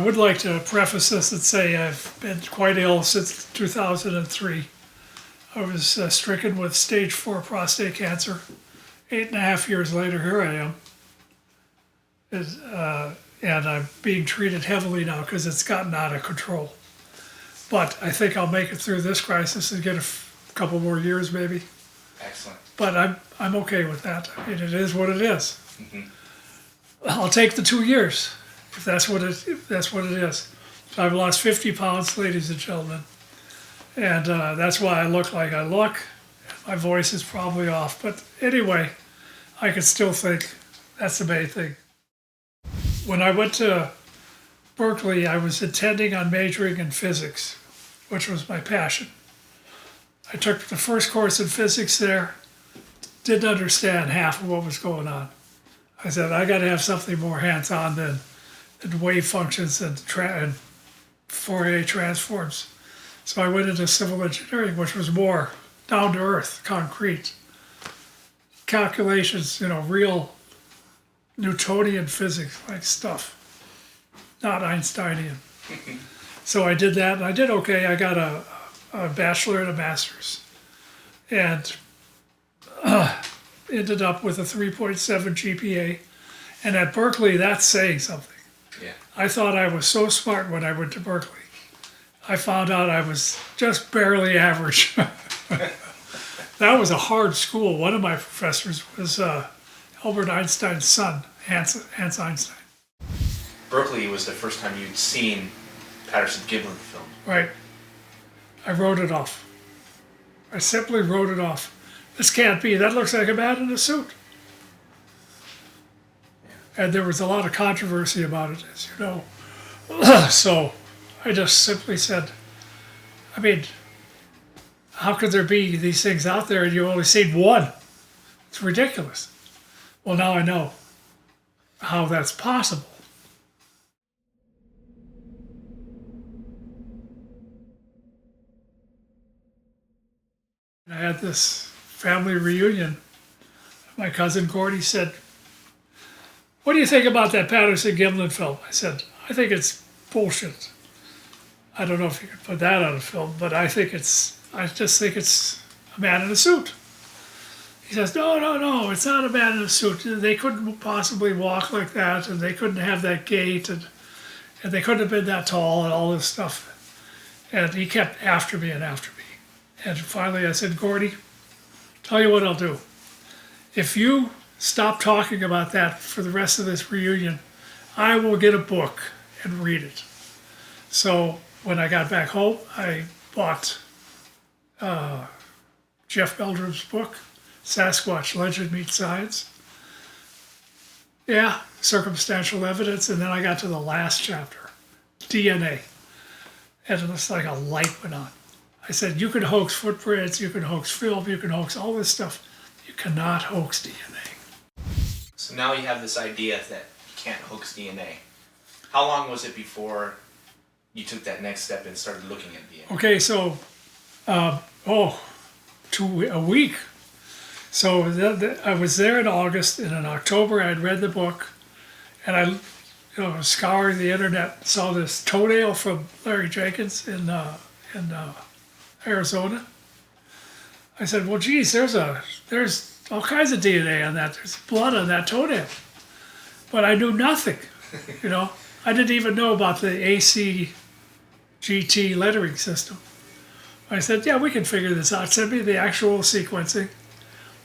would like to preface this and say I've been quite ill since 2003. I was stricken with stage 4 prostate cancer. 8.5 years later, here I am. And I'm being treated heavily now because it's gotten out of control. But I think I'll make it through this crisis and get a couple more years maybe. Excellent. But I'm okay with that. I mean, it is what it is. Mm-hmm. I'll take the 2 years if that's what it is. So I've lost 50 pounds, ladies and gentlemen, and that's why I look like I look. My voice is probably off, but anyway, I can still think. That's the main thing. When I went to Berkeley, I was intending on majoring in physics, which was my passion. I took the first course in physics there, didn't understand half of what was going on. I said, I got to have something more hands-on than wave functions and Fourier transforms. So I went into civil engineering, which was more down-to-earth, concrete. Calculations, real Newtonian physics-like stuff, not Einsteinian. So I did that, and I did okay. I got a bachelor and a master's, and ended up with a 3.7 GPA. And at Berkeley, that's saying something. Yeah. I thought I was so smart when I went to Berkeley. I found out I was just barely average. That was a hard school. One of my professors was Albert Einstein's son, Hans Einstein. Berkeley was the first time you'd seen Patterson-Gimlin film. Right. I wrote it off. I simply wrote it off. This can't be. That looks like a man in a suit. Yeah. And there was a lot of controversy about it, as you know. So I just simply said, I mean, how could there be these things out there and you've only seen one? It's ridiculous. Well, now I know how that's possible. I had this family reunion. My cousin Gordy said, what do you think about that Patterson-Gimlin film? I said, I think it's bullshit. I don't know if you could put that on a film, but I just think it's a man in a suit. He says, no, it's not a man in a suit. They couldn't possibly walk like that, and they couldn't have that gait, and they couldn't have been that tall, and all this stuff. And he kept after me. And finally I said, Gordy, tell you what I'll do. If you stop talking about that for the rest of this reunion, I will get a book and read it. So when I got back home, I bought Jeff Meldrum's book, Sasquatch, Legend Meets Science. Yeah, circumstantial evidence. And then I got to the last chapter, DNA. And it was like a light went on. I said, you can hoax footprints, you can hoax film, you can hoax all this stuff. You cannot hoax DNA. So now you have this idea that you can't hoax DNA. How long was it before you took that next step and started looking at DNA? Okay, so, a week. So I was there in August, and in October I had read the book, and I scouring the internet, saw this toenail from Larry Jenkins in Arizona. I said, well, geez, there's all kinds of DNA on that. There's blood on that toenail. But I knew nothing, I didn't even know about the ACGT lettering system. I said, yeah, we can figure this out. Send me the actual sequencing,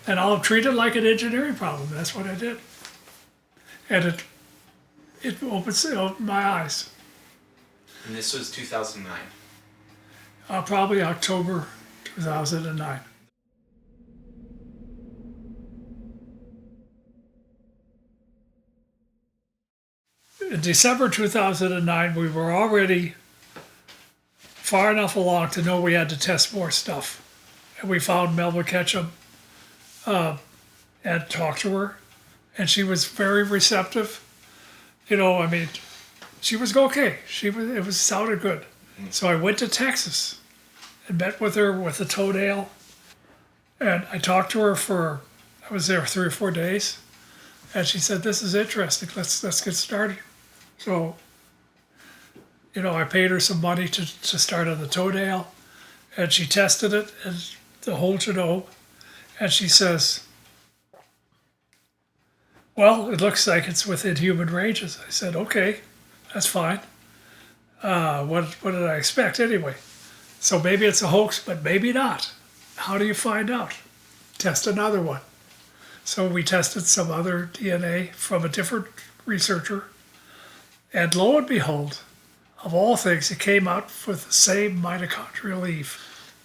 and I'll treat it like an engineering problem. That's what I did. And it opened my eyes. And this was 2009. Probably October 2009. In December 2009, we were already far enough along to know we had to test more stuff. And we found Melba Ketchum and talked to her. And she was very receptive. She was okay. It sounded good. So I went to Texas and met with her with the toenail. And I talked to her I was there 3 or 4 days. And she said, this is interesting. Let's get started. So I paid her some money to start on the toenail, and she tested it and the whole genome, and she says, well, it looks like it's within human ranges. I said, okay, that's fine. What did I expect anyway? So maybe it's a hoax, but maybe not. How do you find out? Test another one. So we tested some other DNA from a different researcher, and lo and behold, of all things, it came out with the same mitochondrial leaf.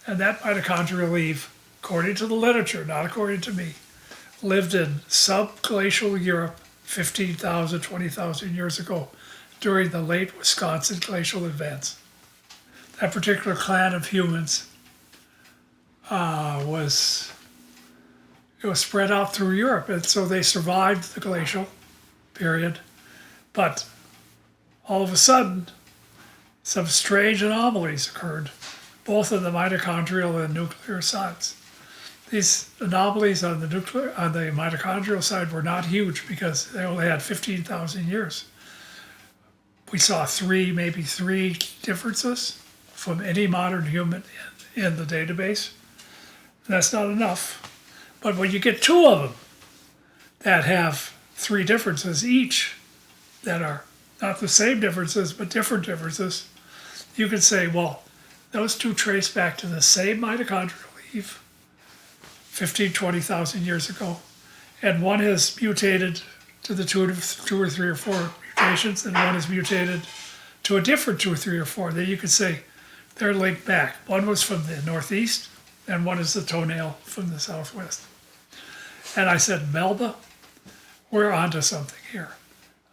And that mitochondrial leaf, according to the literature, not according to me, lived in subglacial Europe 15,000, 20,000 years ago during the late Wisconsin glacial events. That particular clan of humans was spread out through Europe, and so they survived the glacial period. But all of a sudden, some strange anomalies occurred, both on the mitochondrial and nuclear sides. These anomalies on the mitochondrial side were not huge because they only had 15,000 years. We saw maybe three differences from any modern human in the database. That's not enough. But when you get two of them that have three differences each, that are not the same differences, but different differences, you can say, well, those two trace back to the same mitochondrial leaf 15, 20,000 years ago. And one has mutated to the two or three or four mutations, and one is mutated to a different 2 or 3 or 4. Then you could say they're linked back. One was from the northeast, and one is the toenail from the southwest. And I said, Melba, we're onto something here.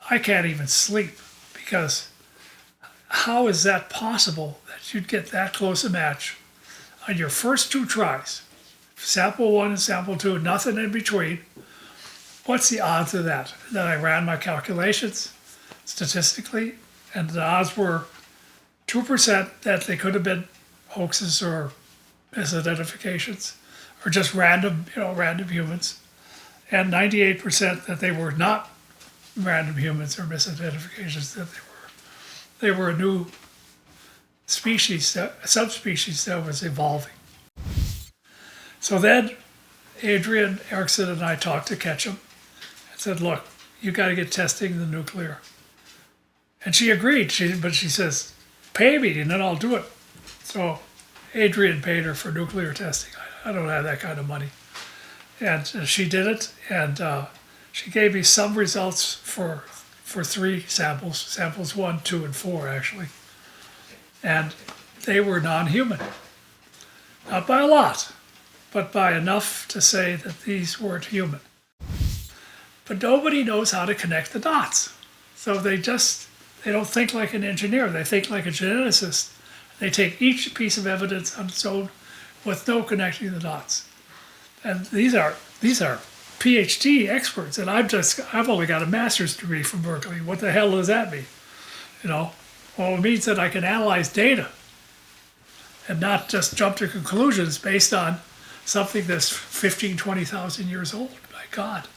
I can't even sleep because how is that possible that you'd get that close a match on your first 2 tries? Sample 1 and sample 2, nothing in between. What's the odds of that? Then I ran my calculations statistically, and the odds were 2% that they could have been hoaxes or misidentifications, or just random humans, and 98% that they were not random humans or misidentifications, that they were a new subspecies that was evolving. So then Adrian Erickson and I talked to Ketchum and said, look, you got to get testing the nuclear. And she agreed, but she says, pay me and then I'll do it. So Adrian paid her for nuclear testing. I don't have that kind of money. And she did it, and she gave me some results for 3 samples 1, 2, and 4 actually. And they were non-human. Not by a lot, but by enough to say that these weren't human. But nobody knows how to connect the dots. So they don't think like an engineer, they think like a geneticist. They take each piece of evidence on its own with no connecting the dots. And these are PhD experts, and I've only got a master's degree from Berkeley. What the hell does that mean? Well, it means that I can analyze data and not just jump to conclusions based on something that's 15, 20,000 years old. My God.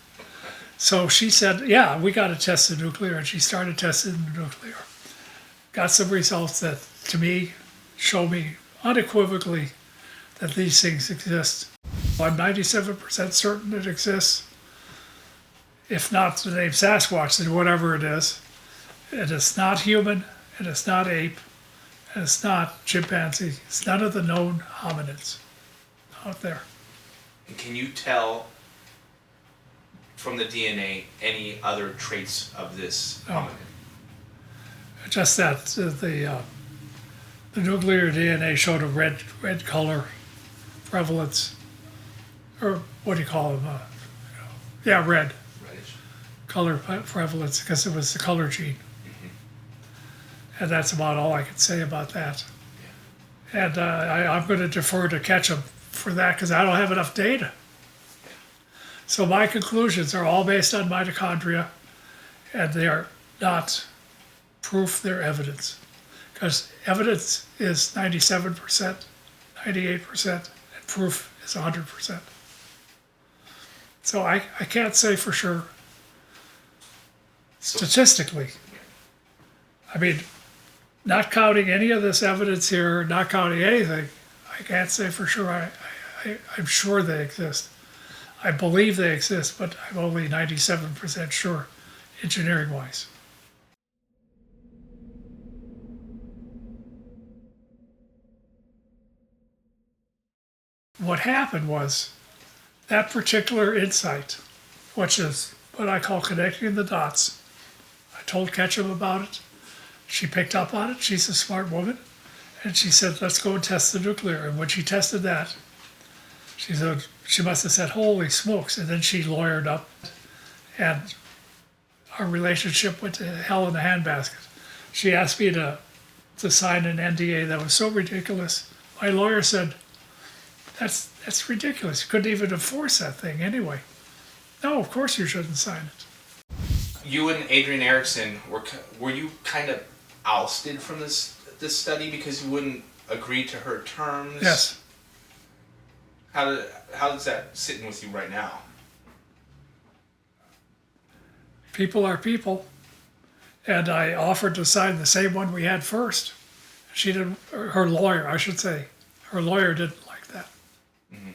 So she said, yeah, we got to test the nuclear, and she started testing the nuclear. Got some results that, to me, show me unequivocally that these things exist. I'm 97% certain it exists. If not the name Sasquatch, then whatever it is. And it's not human, and it's not ape, and it's not chimpanzee. It's none of the known hominids out there. And can you tell from the DNA any other traits of this hominid? Just that the nuclear DNA showed a red color prevalence, or what do you call them? Red Reddish color prevalence, because it was the color gene. And that's about all I can say about that. Yeah. And I'm going to defer to Ketchum for that because I don't have enough data. Yeah. So my conclusions are all based on mitochondria, and they are not proof, they're evidence. Because evidence is 97%, 98%, and proof is 100%. So I can't say for sure statistically. I mean, not counting any of this evidence here, not counting anything, I can't say for sure. I'm sure they exist. I believe they exist, but I'm only 97% sure, engineering-wise. What happened was that particular insight, which is what I call connecting the dots. I told Ketchum about it. She picked up on it. She's a smart woman. And she said, let's go and test the nuclear. And when she tested that, she said, she must have said, holy smokes. And then she lawyered up. And our relationship went to hell in a handbasket. She asked me to sign an NDA that was so ridiculous. My lawyer said, that's ridiculous. You couldn't even enforce that thing anyway. No, of course you shouldn't sign it. You and Adrian Erickson, were you kind of ousted from this study because you wouldn't agree to her terms? Yes. How does that sit in with you right now? People are people. And I offered to sign the same one we had first. She didn't, her lawyer, I should say, her lawyer didn't like that. Mm-hmm.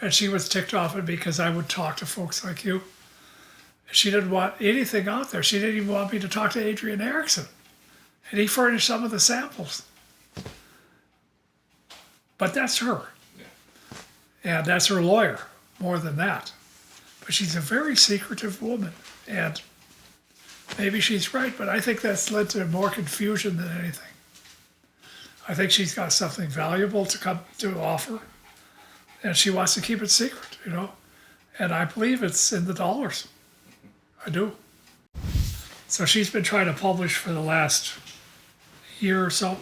And she was ticked off at me because I would talk to folks like you. She didn't want anything out there. She didn't even want me to talk to Adrian Erickson. And he furnished some of the samples. But that's her. Yeah. And that's her lawyer, more than that. But she's a very secretive woman. And maybe she's right, but I think that's led to more confusion than anything. I think she's got something valuable to offer. And she wants to keep it secret, you know. And I believe it's in the dollars. I do. So she's been trying to publish for the last year or so.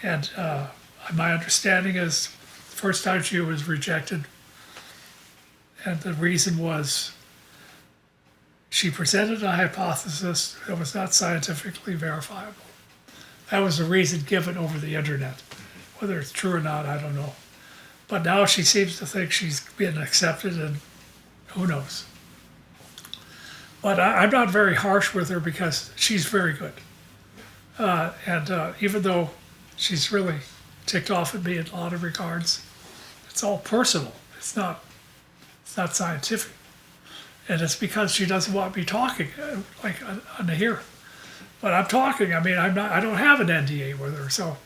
And my understanding is the first time she was rejected. And the reason was she presented a hypothesis that was not scientifically verifiable. That was the reason given over the internet. Whether it's true or not, I don't know. But now she seems to think she's been accepted, and who knows. But I'm not very harsh with her because she's very good. And even though she's really ticked off at me in a lot of regards, it's all personal. It's not scientific. And it's because she doesn't want me talking, like on the here. But I'm talking. I mean, I don't have an NDA with her, so.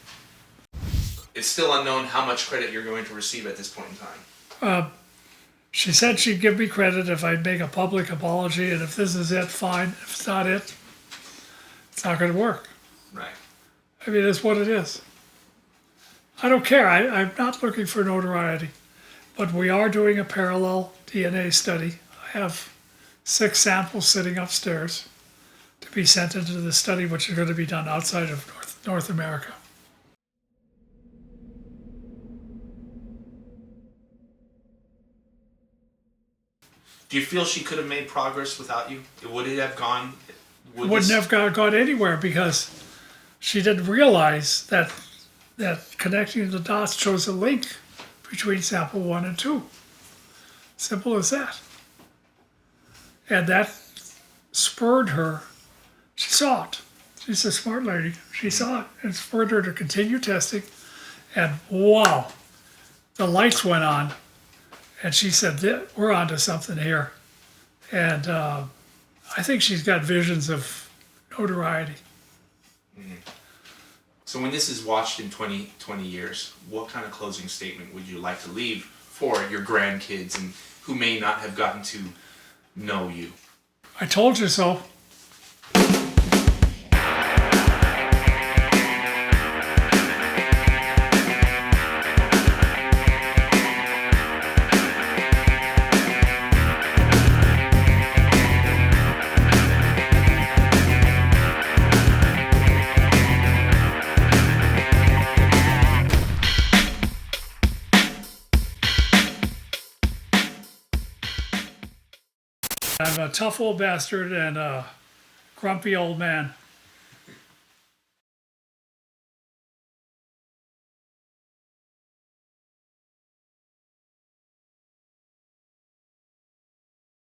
It's still unknown how much credit you're going to receive at this point in time. She said she'd give me credit if I'd make a public apology, and if this is it, fine. If it's not it, it's not going to work. Right. I mean, it's what it is. I don't care. I'm not looking for notoriety. But we are doing a parallel DNA study. I have 6 samples sitting upstairs to be sent into the study, which is going to be done outside of North America. Do you feel she could have made progress without you? Would it have gone? Wouldn't have gone anywhere because she didn't realize that connecting the dots shows a link between sample 1 and 2. Simple as that. And that spurred her. She saw it. She's a smart lady. She saw it and spurred her to continue testing. And wow, the lights went on. And she said, we're onto something here. And I think she's got visions of notoriety. Mm-hmm. So when this is watched in 20 years, what kind of closing statement would you like to leave for your grandkids and who may not have gotten to know you? I told you so. I'm a tough old bastard and a grumpy old man.